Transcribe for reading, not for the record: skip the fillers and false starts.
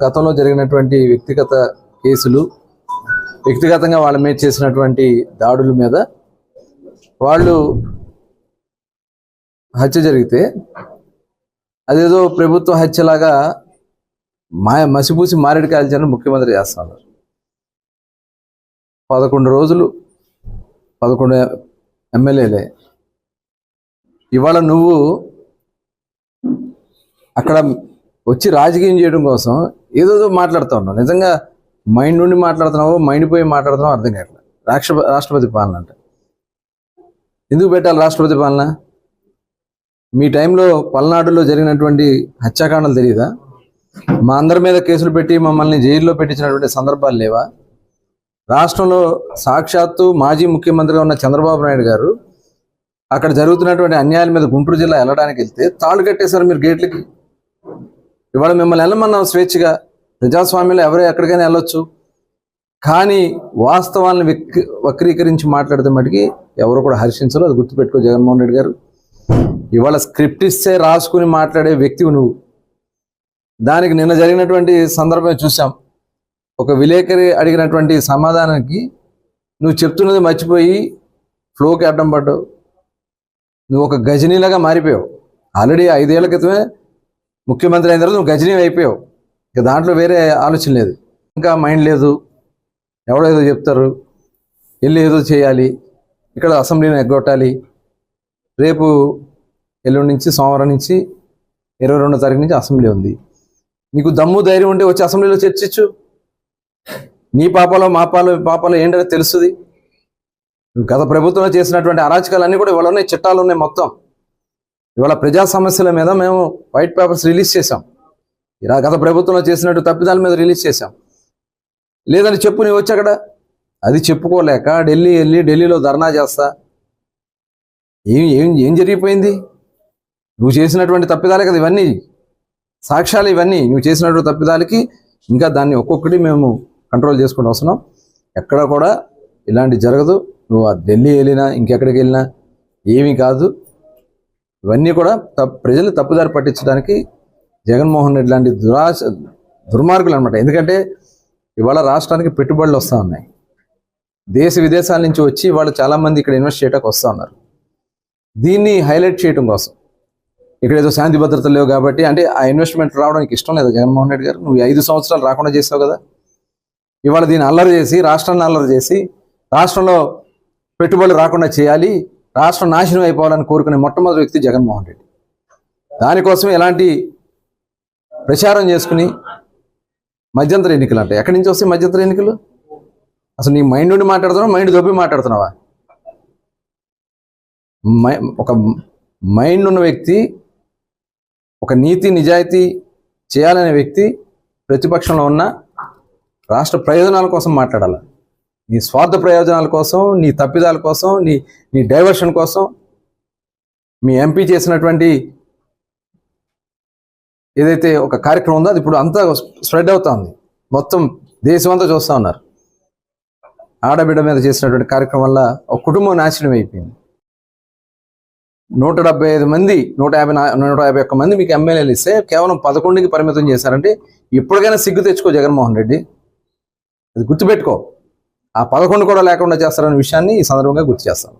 గతంలో జరిగినటువంటి వ్యక్తిగత కేసులు, వ్యక్తిగతంగా వాళ్ళ మీద చేసినటువంటి దాడుల మీద వాళ్ళు హత్య జరిగితే అదేదో ప్రభుత్వ హత్యలాగా మసిపూసి మారేడు కాల్చాలని ముఖ్యమంత్రి చేస్తున్నారు. 11 రోజులు 11 ఎమ్మెల్యేలే. ఇవాళ నువ్వు అక్కడ వచ్చి రాజకీయం చేయడం కోసం ఏదో మాట్లాడుతూ ఉన్నావు. నిజంగా మైండ్ నుండి మాట్లాడుతున్నావు, మైండ్ పోయి మాట్లాడుతున్నావు అర్థం కావట్లేదు. రాష్ట్రపతి పాలన అంటే ఎందుకు పెట్టాలి? రాష్ట్రపతి పాలన మీ టైంలో పల్నాడులో జరిగినటువంటి హత్యాకాండలు తెలియదా? మా అందరి మీద కేసులు పెట్టి మమ్మల్ని జైల్లో పెట్టించినటువంటి సందర్భాలు లేవా? రాష్ట్రంలో సాక్షాత్తు మాజీ ముఖ్యమంత్రిగా ఉన్న చంద్రబాబు నాయుడు గారు అక్కడ జరుగుతున్నటువంటి అన్యాయాల మీద గుంటూరు జిల్లా వెళ్ళడానికి వెళ్తే తాళ్ళు కట్టేశారు మీరు గేట్లకి. ఇవాళ మిమ్మల్ని వెళ్ళమన్నాం స్వేచ్ఛగా. ప్రజాస్వామ్యంలో ఎవరు ఎక్కడికైనా వెళ్ళొచ్చు, కానీ వాస్తవాలను వక్రీకరించి మాట్లాడితే మటుకి ఎవరు కూడా హర్షించరు. అది గుర్తుపెట్టుకో జగన్మోహన్ రెడ్డి గారు. ఇవాళ స్క్రిప్ట్ ఇస్తే రాసుకుని మాట్లాడే వ్యక్తివి నువ్వు. దానికి నిన్న జరిగినటువంటి సందర్భం చూసాం. ఒక విలేకరి అడిగినటువంటి సమాధానానికి నువ్వు చెప్తున్నది మర్చిపోయి ఫ్లోకి అడ్డం పడ్డావు. నువ్వు ఒక గజనీలాగా మారిపోయావు. ఆల్రెడీ 5 ఏళ్ల క్రితమే ముఖ్యమంత్రి అయిన తర్వాత నువ్వు గజనీ అయిపోయావు. ఇక దాంట్లో వేరే ఆలోచన లేదు, ఇంకా మైండ్ లేదు. ఎవడో ఏదో చెప్తారు, వెళ్ళి ఏదో చేయాలి, ఇక్కడ అసెంబ్లీని ఎగ్గొట్టాలి. రేపు ఎల్లుండి నుంచి సోమవారం నుంచి 22వ తారీఖు నుంచి అసెంబ్లీ ఉంది. నీకు దమ్ము ధైర్యం ఉంటే వచ్చి అసెంబ్లీలో చర్చించు. నీ పాపాలో మా పాపాలో ఏంటనే తెలుస్తుంది. గత ప్రభుత్వంలో చేసినటువంటి అరాచకాలన్నీ కూడా ఇవాళ ఉన్నాయి, చట్టాలు ఉన్నాయి మొత్తం. ఇవాళ ప్రజా సమస్యల మీద మేము వైట్ పేపర్స్ రిలీజ్ చేశాం. ఇలా గత ప్రభుత్వంలో చేసినట్టు తప్పిదాల మీద రిలీజ్ చేశాం. లేదని చెప్పు, నీవు వచ్చి అక్కడ అది చెప్పుకోలేక ఢిల్లీలో ధర్నా చేస్తా. ఏం జరిగిపోయింది? నువ్వు చేసినటువంటి తప్పిదాలే కదా ఇవన్నీ, సాక్ష్యాలు ఇవన్నీ. నువ్వు చేసినటువంటి తప్పిదాలకి ఇంకా దాన్ని ఒక్కొక్కటి మేము కంట్రోల్ చేసుకుంటూ వస్తున్నాం. ఎక్కడ కూడా ఇలాంటి జరగదు. నువ్వు ఢిల్లీ వెళ్ళినా ఇంకెక్కడికి వెళ్ళినా ఏమీ కాదు. ఇవన్నీ కూడా ప్రజలు తప్పుదారి పట్టించడానికి జగన్మోహన్ రెడ్డి లాంటి దుర్మార్గులు అనమాట. ఎందుకంటే ఇవాళ రాష్ట్రానికి పెట్టుబడులు వస్తూ ఉన్నాయి. దేశ విదేశాల నుంచి వచ్చి వాళ్ళు చాలామంది ఇక్కడ ఇన్వెస్ట్ చేయడానికి వస్తూ ఉన్నారు. దీన్ని హైలైట్ చేయడం కోసం ఇక్కడ ఏదో శాంతి భద్రతలు లేవు కాబట్టి, అంటే ఆ ఇన్వెస్ట్మెంట్ రావడానికి ఇష్టం లేదా జగన్మోహన్ రెడ్డి గారు? నువ్వు 5 సంవత్సరాలు రాకుండా చేసావు కదా. ఇవాళ దీన్ని అల్లరి చేసి, రాష్ట్రాన్ని అల్లరి చేసి, రాష్ట్రంలో పెట్టుబడులు రాకుండా చేయాలి, రాష్ట్రం నాశనం అయిపోవాలని కోరుకునే మొట్టమొదటి వ్యక్తి జగన్మోహన్ రెడ్డి. దానికోసం ఎలాంటి ప్రచారం చేసుకుని మధ్యంతర ఎన్నికలు అంటే ఎక్కడి నుంచి వస్తాయి మధ్యంతర ఎన్నికలు? అసలు నీ మైండ్ నుండి మాట్లాడుతున్నావా, మైండ్ దొబ్బి మాట్లాడుతున్నావా? ఒక మైండ్ ఉన్న వ్యక్తి, ఒక నీతి నిజాయితీ చేయాలనే వ్యక్తి ప్రతిపక్షంలో ఉన్న రాష్ట్ర ప్రయోజనాల కోసం మాట్లాడాలి. నీ స్వార్థ ప్రయోజనాల కోసం, నీ తప్పిదాల కోసం, నీ డైవర్షన్ కోసం మీ ఎంపీ చేసినటువంటి ఏదైతే ఒక కార్యక్రమం ఉందో అది ఇప్పుడు అంతా స్ప్రెడ్ అవుతా ఉంది. మొత్తం దేశం అంతా చూస్తూ ఉన్నారు. ఆడబిడ్డ మీద చేసినటువంటి కార్యక్రమం వల్ల ఒక కుటుంబం నాశనం అయిపోయింది. 175 మంది 151 మంది మీకు ఎమ్మెల్యేలు ఇస్తే కేవలం 11కి పరిమితం చేశారంటే ఇప్పటికైనా సిగ్గు తెచ్చుకో జగన్మోహన్ రెడ్డి. అది గుర్తుపెట్టుకో. ఆ 11 కూడా లేకుండా చేస్తారనే విషయాన్ని ఈ సందర్భంగా గుర్తు చేస్తాను.